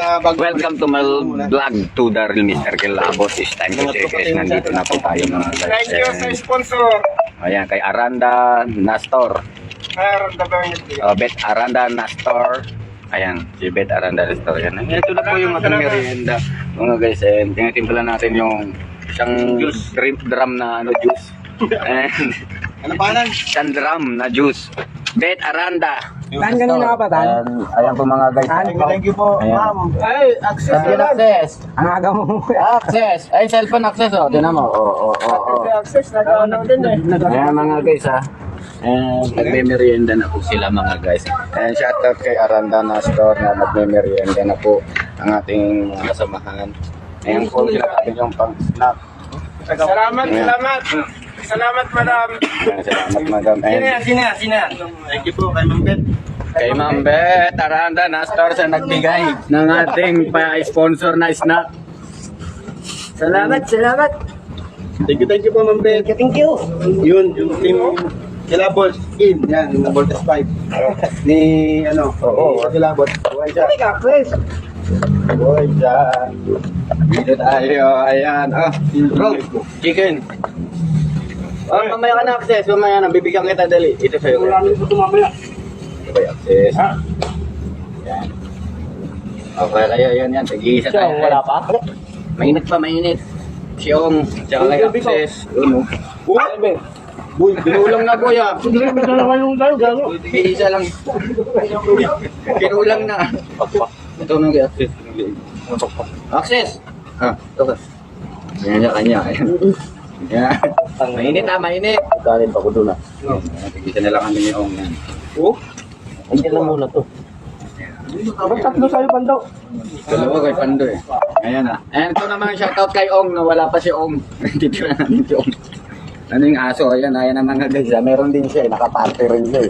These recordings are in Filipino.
Welcome to my vlog to the real Mr. Kilabos. It's time to check it. Nandito na po tayo mga guys. Thank you sa sponsor. Ayan, kay Aranda Nastor. Aranda Bernard. Bet Aranda Nastor. Ayan, si Bet Aranda Nastor. Ayan, ito na po yung ating merienda. Mga guys, tinitimpla natin yung isang drum na juice. And Ano pangalan? isang drum na juice. Bet Aranda. Tan kanina ka pa, Tan? Ayan po mga guys. Thank you po, Ayan. ma'am. Ay, access na lang. Access. Ang aga mo. Access. Ay, cellphone access. O, tinan mo. Oo. Access na download din eh. Ayan mga guys ha. And nagme-merienda na po sila mga guys. And shoutout kay Aranda Nastor na nagme-merienda na po ang ating mga kasamahan. Ayan po sila natin yung pang-snack. Salamat. Salamat, madam. Ayan, salamat madam. And Sino yan? Thank you po kay Ma'am Bet. kay Ma'am Bet Aranda Nastor sa nagbigay ng ating pa-sponsor na snack. Salamat. Thank you po, Ma'am Bet. Thank you. Yun, yung team Kilabos in, yan, yung Voltes 5. Ni, Kilabos. Buhay siya. Buhay siya. Dito tayo. Ayan. Bro, chicken. Mamaya ka na access. Mamaya na. Bibigyan kita dali. Ito sa'yo. Wala nang ito mamaya. Ito ba yung access? Ha? Yan. Okay kayo. Yan. Tag-iisa tayo. Wala pa? Mainit pa, mainit. Siyong. Tsaka kayo access. Uno. Uy, Pinulang na kuya. gago. Isa lang. Pinulang na. Ito na kayo access. Access. Ito ka. Yan kanya. Yan. Mainit mainit. Galing pa ko doon Tigisa na lang kami ni Ong yan. Andiyan na muna to. Ba't tatlo sa'yo, Pandaw? Dalawa kay Pando eh. Ayan And ito naman shoutout kay Ong na wala pa si Ong. Titira natin si Ong. Ano yung aso? Ayan ang mga guys. Meron din siya Nakaparte rin siya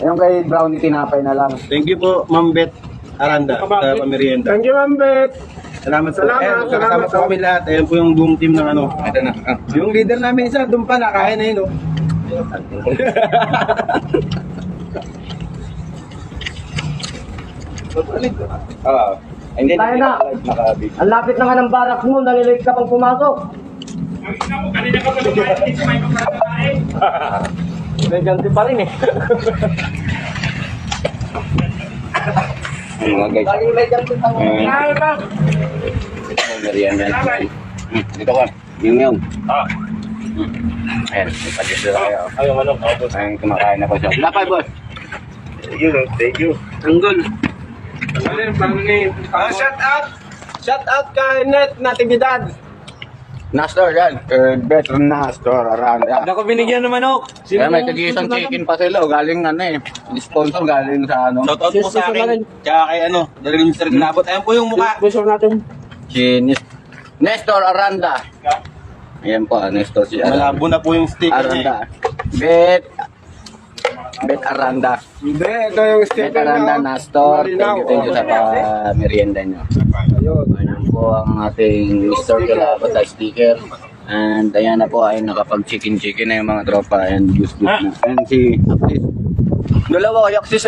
Ayun kay Brownie tinapay na lang. Thank you po, Ma'am Bet Aranda, sa pamerienda. Thank you, Ma'am Bet. Salamat. Kasama po kami lahat. Ayan po yung buong team ng ano. Ito na. Yung leader namin isa, doon pa, nakain na yun, Hindi Tayo na. Nakabig. Ang lapit na nga ng barak mo, nalilate ka pang pumasok. May ganti pa rin eh. Mga guys. Laging may ganti pa rin. Ito ang merienda. Dito ka. Yung. Ayan. Ipadis na kayo. Ayun, kumakain ako siya. Lapay, boss. Thank you. Tanggol. Shout out kay Net Natividad. Nastor yan. Better Nastor around. Ako binigyan ng manok. Kaya may tag-iisang chicken pa sila. Galing sponsor galing sa Shout out po sa akin. Tsaka kay Daryl Mr. Kilabot. Ayan po yung mukha. Sponsor natin. Si Nestor Aranda. Ayan po, Nestor si Aranda. Malabo na po yung sticker niya. Aranda. Bet Aranda. Hindi, ito yung Bet sticker Aranda niya. Nastor. Thank you sa merienda nyo. Ayan po ang ating Mr. Kilabot sa sticker. And ayan na po ay nakapag-chicken na yung mga tropa. And juice na. And si Axis. Dalawa kay Axis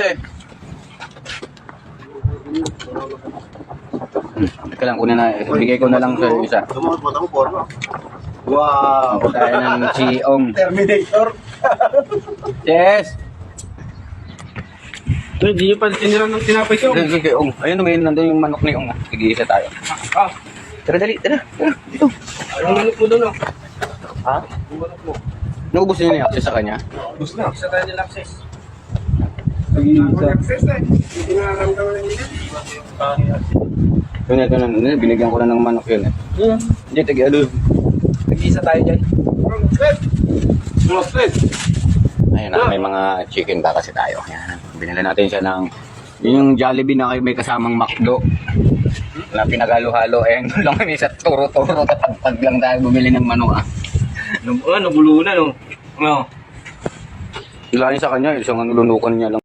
Teka lang, kunin na. Bigay ko na lang sa isa. Wow. Ako tayo ng si Ong. Terminator. Yes! Hindi nyo pa tinira ng tinapay ko. Sige, Ong. Ayun, nandun yung manok ni Ong. Sige-isa tayo. Tara, dali. Tara. Ito. Ang manok mo doon Ha? Naubos niyo na yung access sa kanya? Gusto na. Isa tayo nila access. Access na. Hindi nararamdaman ng Ito na. Binigyan ko na ng manok yun Hindi, tagi-alo. Nag-isa tayo dyan. Ayun na, may mga chicken pa kasi tayo. Ayan. Binila natin siya ng yung Jollibee na may kasamang McDo. Wala pinagalo-halo. Ayun, doon lang kami sa turo-turo. Pag lang tayo bumili ng manok Nabulunan, no? Ilahin sa kanya, isang lunukan niya lang.